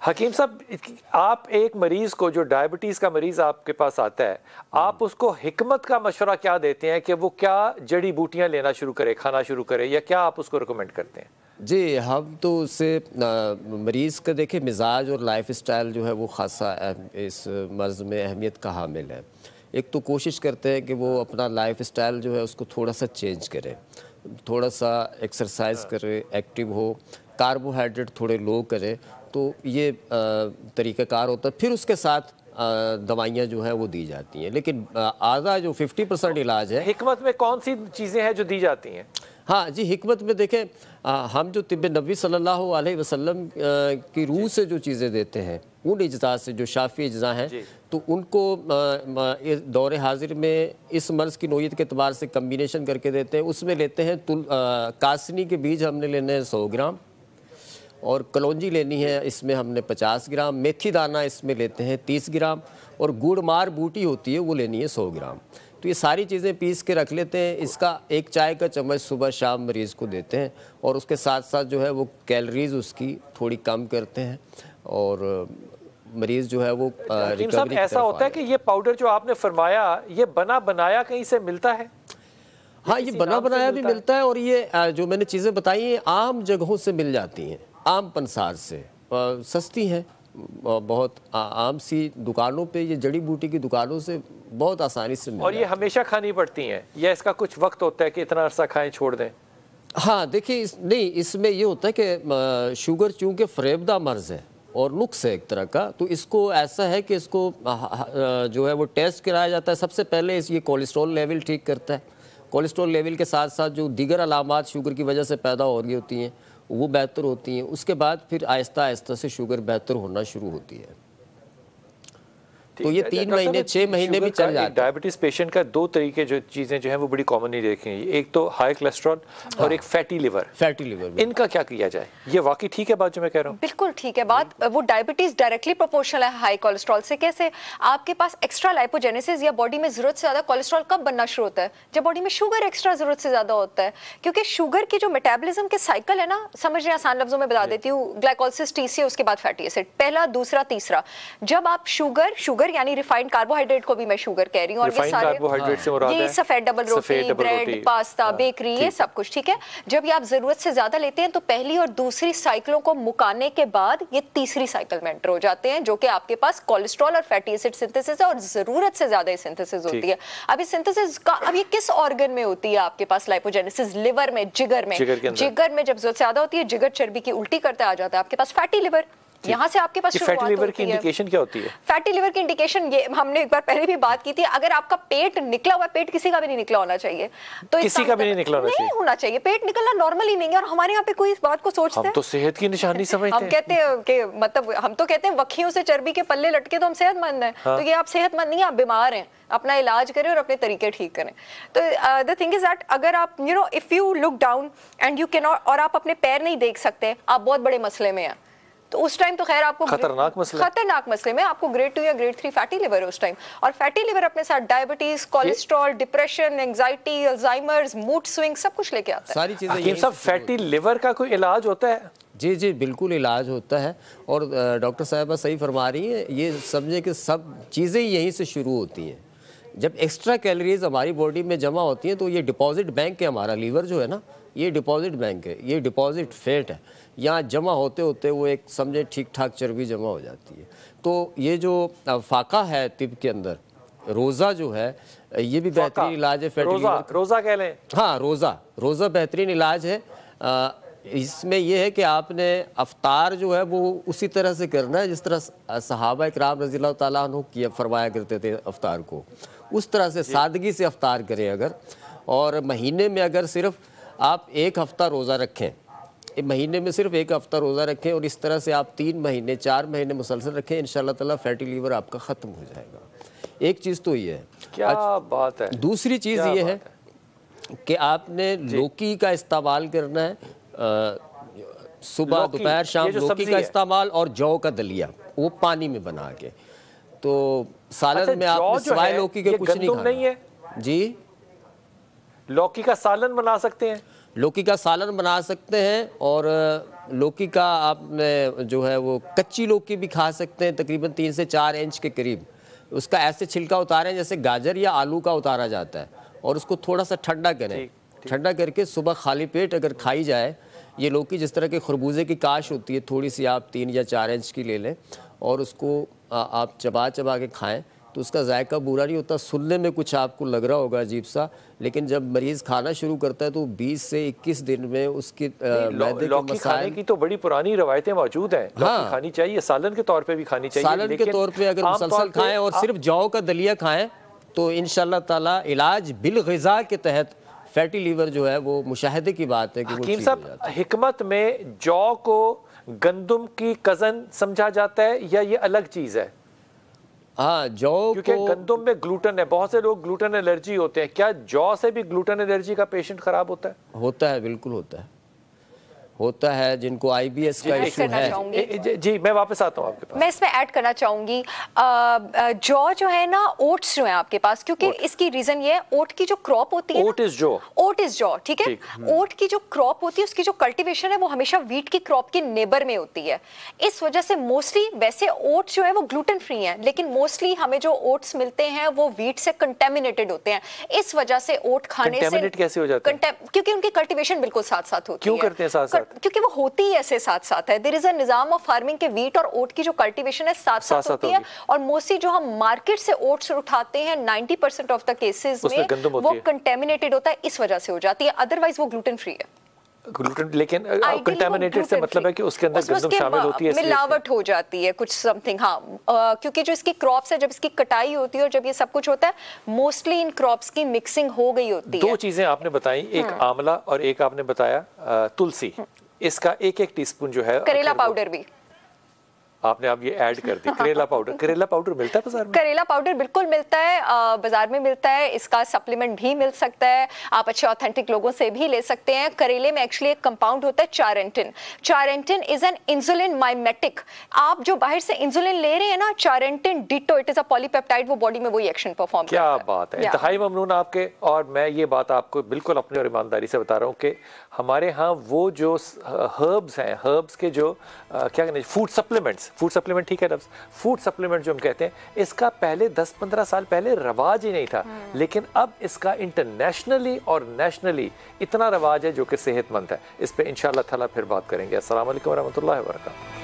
हकीम साहब, आप एक मरीज को, जो डायबिटीज़ का मरीज़ आपके पास आता है, आप उसको हिकमत का मशवरा क्या देते हैं कि वो क्या जड़ी बूटियां लेना शुरू करे, खाना शुरू करे, या क्या आप उसको रिकमेंड करते हैं? जी, हम तो उससे मरीज़ का देखें मिजाज और लाइफ स्टाइल जो है वो ख़ासा इस मर्ज़ में अहमियत का हामिल है। एक तो कोशिश करते हैं कि वो अपना लाइफ स्टाइल जो है उसको थोड़ा सा चेंज करे, थोड़ा सा एक्सरसाइज करे, एक्टिव हो, कार्बोहाइड्रेट थोड़े लो करे, तो ये तरीक़ाकार होता है। फिर उसके साथ दवाइयाँ जो है वो दी जाती हैं, लेकिन आधा जो 50% इलाज है। हिकमत में कौन सी चीज़ें हैं जो दी जाती हैं? हाँ जी, हिकमत में देखें, हम जो तिब्ब नबी सल्लल्लाहु अलैहि वसल्लम की रूह से जो चीज़ें देते हैं, उन अज्जा से जो शाफ़ी अज्जा हैं, तो उनको दौरे हाजिर में इस मर्ज़ की नोयत के अतबार से कम्बिनेशन करके देते हैं। उसमें लेते हैं कासनी के बीज हमने लेने हैं 100 ग्राम, और कलौंजी लेनी है इसमें हमने 50 ग्राम, मेथी दाना इसमें लेते हैं 30 ग्राम, और गुड़मार बूटी होती है वो लेनी है 100 ग्राम। तो ये सारी चीज़ें पीस के रख लेते हैं। इसका एक चाय का चम्मच सुबह शाम मरीज़ को देते हैं, और उसके साथ साथ जो है वो कैलोरीज उसकी थोड़ी कम करते हैं, और मरीज़ जो है वो रिकवरी। ऐसा होता है कि ये पाउडर जो आपने फरमाया, ये बना बनाया कहीं से मिलता है? हाँ, ये बना बनाया भी मिलता है, और ये जो मैंने चीज़ें बताई हैं आम जगहों से मिल जाती हैं, आम पंसार से, सस्ती हैं, बहुत आम सी दुकानों पे, ये जड़ी बूटी की दुकानों से बहुत आसानी से मिल। और ये हमेशा खानी पड़ती हैं या इसका कुछ वक्त होता है कि इतना अरसा खाएं छोड़ दें? हाँ देखिए, नहीं, इसमें ये होता है कि शुगर चूँकि फ़रेबदा मर्ज़ है और नुक्स है एक तरह का, तो इसको ऐसा है कि इसको जो है वो टेस्ट कराया जाता है। सबसे पहले ये कोलेस्ट्रॉल लेवल ठीक करता है। कोलेस्ट्रॉल लेवल के साथ साथ जो दीगर अलामात शुगर की वजह से पैदा हो रही होती हैं वो बेहतर होती हैं। उसके बाद फिर आहिस्ता आहिस्ता से शुगर बेहतर होना शुरू होती है। तो ये 3 महीने 6 महीने भी चल जाते हैं। डायबिटीज पेशेंट का 2 तरीके जो चीज़ें जो हैं वो बड़ी कॉमनली देखी हैं, एक तो हाई कोलेस्ट्रॉल और एक फैटी लिवर। इनका क्या किया जाए? ये वाकई ठीक है बात जो मैं कह रहा हूँ? बिल्कुल ठीक है बात। वो डायबिटीज डायरेक्टली प्रोपोर्शनल है हाई कोलेस्ट्रॉल से। कैसे? आपके पास एक्स्ट्रा लाइपोजेनेसिस या बॉडी में जरूरत से ज्यादा कोलेस्ट्रॉल कब बनना शुरू होता है? जब बॉडी में शुगर एक्स्ट्रा जरूरत से ज्यादा होता है, क्योंकि शुगर की जो मेटाबॉलिज्म के साइकिल है ना, समझने आसान लफ्जों में बता देती हूँ, ग्लाइकोलिसिस, टीसीए, उसके बाद फैटी एसिड, पहला, दूसरा, तीसरा। जब आप शुगर यानी रिफाइंड कार्बोहाइड्रेट को भी मैं शुगर कह रही हूँ, और ये सारे ये सफेद डबल रोटी, ब्रेड, पास्ता, बेकरी, ये सब कुछ ठीक है। जब ये आप जरूरत से ज्यादा लेते हैं तो पहली और दूसरी साइकिलों को मुकाने के बाद ये तीसरी साइकिल में एंटर हो जाते हैं, जो कि आपके पास कोलेस्ट्रॉल और फैटी एसिड सिंथेसिस है, और जरूरत से ज्यादा सिंथेसिस होती है। अब इस सिंथेसिस का अब ये किस ऑर्गन में होती है आपके पास लाइपोजेनेसिस? लिवर में, जिगर में। जिगर में जब जरूरत से ज्यादा होती है, जिगर चर्बी की उल्टी करता आ जाता है, आपके पास फैटी लिवर। यहाँ से आपके पास फैटी लिवर की इंडिकेशन क्या होती है? फैटी लिवर की इंडिकेशन ये हमने एक बार पहले भी बात की थी। अगर आपका पेट निकला हुआ, पेट किसी का भी नहीं निकला होना चाहिए, तो किसी का भी नहीं निकला होना चाहिए। पेट निकलना नॉर्मल ही नहीं है, और हमारे यहाँ पे कोई इस बात को सोचते हैं? हम तो सेहत की निशानी समझते हैं। हम कहते हैं कि मतलब हम तो कहते हैं वखियों से चर्बी के पल्ले लटके तो हम सेहतमंद हैं। तो ये आप सेहतमंद नहीं, आप बीमार हैं। अपना इलाज करें और अपने तरीके ठीक करें। तो द थिंग इज दैट अगर आप if you look down and you can not, और आप अपने पैर नहीं देख सकते, आप बहुत बड़े मसले में हैं, तो उस टाइम तो खैर आपको खतरनाक मसले में आपको ग्रेड 2 या ग्रेड 3 फैटी लिवर है उस टाइम। और फैटी लिवर अपने साथ diabetes, cholesterol, depression, anxiety, Alzheimer's, mood swing सब कुछ लेके आता है। सारी चीजें। सब फैटी लिवर का कोई इलाज होता है? जी जी बिल्कुल इलाज होता है, और डॉक्टर साहिबा सही फरमा रही हैं। ये समझे कि सब चीज़ें यहीं से शुरू होती हैं। जब एक्स्ट्रा कैलोरीज हमारी बॉडी में जमा होती हैं तो ये डिपॉजिट बैंक है, हमारा लीवर जो है ना, ये डिपॉजिट बैंक है, ये डिपॉजिट फैट है। यहाँ जमा होते होते वो एक समझे ठीक ठाक चर्बी जमा हो जाती है। तो ये जो फाका है तिब के अंदर, रोज़ा जो है ये भी बेहतरीन इलाज है फैटी लिवर। रोज़ा कह लें। हाँ, रोज़ा बेहतरीन इलाज है। इसमें यह है कि आपने अफ्तार जो है वो उसी तरह से करना है जिस तरह सहाबा इकराम रज़ी अल्लाह ताला अन्हु किया फरमाया करते थे अफ्तार को, उस तरह से सादगी से अफ्तार करें अगर। और महीने में अगर सिर्फ आप 1 हफ़्ता रोज़ा रखें, महीने में सिर्फ 1 हफ़्ता रोज़ा रखें, और इस तरह से आप 3 महीने 4 महीने मुसलसल रखें, इंशाअल्लाह ताला फैटी लीवर आपका ख़त्म हो जाएगा। एक चीज़ तो ये है। क्या बात है। दूसरी चीज़ ये है कि आपने लौकी का इस्तेमाल करना है, सुबह दोपहर शाम लौकी का इस्तेमाल, और जौ का दलिया वो पानी में बना के। तो सालन में आपने सिवाय लौकी के कुछ नहीं खाना है जी। लौकी का सालन बना सकते हैं? लौकी का सालन बना सकते हैं, और लौकी का आपने जो है वो कच्ची लौकी भी खा सकते हैं, तकरीबन 3 से 4 इंच के करीब। उसका ऐसे छिलका उतारें जैसे गाजर या आलू का उतारा जाता है, और उसको थोड़ा सा ठंडा करें। ठंडा करके सुबह खाली पेट अगर खाई जाए, ये लौकी जिस तरह के खरबूजे की काश होती है, थोड़ी सी आप 3 या 4 इंच की ले लें और उसको आप चबा चबा के खाएं तो उसका जायका बुरा नहीं होता। सुनने में कुछ आपको लग रहा होगा अजीब सा, लेकिन जब मरीज़ खाना शुरू करता है तो 20 से 21 दिन में उसकी लौकी खाने की तो बड़ी पुरानी रवायतें मौजूद हैं। लौकी खानी चाहिए, सालन के तौर पे भी खानी चाहिए। सालन के तौर पे अगर मुसलसल खाएं और सिर्फ जौ का दलिया खाएं तो इंशाल्लाह ताला इलाज बिल ग़िज़ा के तहत फैटी लीवर जो है वो मुशाहिदे की बात है कि हकीम साहब, हिकमत में जौ को गंदम की कज़न समझा जाता है या ये अलग चीज़ है? हाँ, जौ, क्योंकि गंदम में ग्लूटेन है, बहुत से लोग ग्लूटेन एलर्जी होते हैं। क्या जौ से भी ग्लूटेन एलर्जी का पेशेंट खराब होता है? होता है, बिल्कुल होता है जिनको IBS का इशू है। जी मैं वापस आता हूँ आपके पास। मैं इसमें ऐड करना चाहूंगी, जौ जो है ना, ओट्स जो है आपके पास, क्योंकि इसकी रीजन ये है, ओट की जो क्रॉप होती है, ओट इज जौ, ठीक है। ओट की जो क्रॉप होती है उसकी जो कल्टीवेशन है वो हमेशा वीट की क्रॉप के नेबर में होती है। इस वजह से मोस्टली, वैसे ओट जो है वो ग्लूटेन फ्री है, लेकिन मोस्टली हमें जो ओट्स मिलते हैं वो वीट से कंटेमिनेटेड होते हैं। इस वजह से ओट खाने से कैसे हो जाते हैं? क्योंकि उनकी कल्टीवेशन बिल्कुल साथ साथ होती है। क्यों करते हैं साथ साथ? क्योंकि वो होती ही ऐसे साथ साथ है। देयर इज अ निजाम ऑफ फार्मिंग के वीट और ओट की जो कल्टीवेशन है साथ साथ होती है, और मोस्टली जो हम मार्केट से ओट्स उठाते हैं 90% ऑफ द केसेस में वो कंटेमिनेटेड होता है, इस वजह से हो जाती है। अदरवाइज वो ग्लूटेन फ्री है। ग्लूटेन, लेकिन कंटेमिनेटेड से मतलब है कि उसके अंदर गंदम शामिल होती है, मिलावट हो जाती है कुछ समथिंग। हाँ, क्योंकि जो इसकी क्रॉप्स है, जब इसकी कटाई होती है और जब ये सब कुछ होता है, मोस्टली इन क्रॉप्स की मिक्सिंग हो गई होती है। 2 चीजें आपने बताई, एक आंवला और एक आपने बताया तुलसी। इसका 1-1 टीस्पून जो है, करेला पाउडर भी आपने अब ये ऐड कर दी। करेला पाउडर मिलता है बाजार में? करेला पाउडर बिल्कुल मिलता है, बाजार में मिलता है। इसका सप्लीमेंट भी मिल सकता है, आप अच्छे ऑथेंटिक लोगों से भी ले सकते हैं। करेले में एक्चुअली एक कंपाउंड होता है charantin. Charantin is an insulin mimetic. आप जो बाहर से इंसुलिन ले रहे हैं ना, charantin ditto, it is a polypeptide, वो बॉडी में वही एक्शन परफॉर्म करता है। क्या बात है, इंतहाई ममनून आपके। और मैं ये बात आपको बिल्कुल अपनी और ईमानदारी से बता रहा हूँ कि हमारे यहाँ वो जो हर्ब्स हैं, हर्ब्स के जो क्या कहते हैं, फूड सप्लीमेंट, ठीक है लफ्ज़, फूड सप्लीमेंट जो हम कहते हैं, इसका पहले 10-15 साल पहले रवाज ही नहीं था, लेकिन अब इसका इंटरनेशनली और नेशनली इतना रवाज है जो कि सेहतमंद है। इस पे इंशाअल्लाह ताला फिर बात करेंगे। अस्सलाम वालेकुम रहमतुल्लाहि व बरकातहू।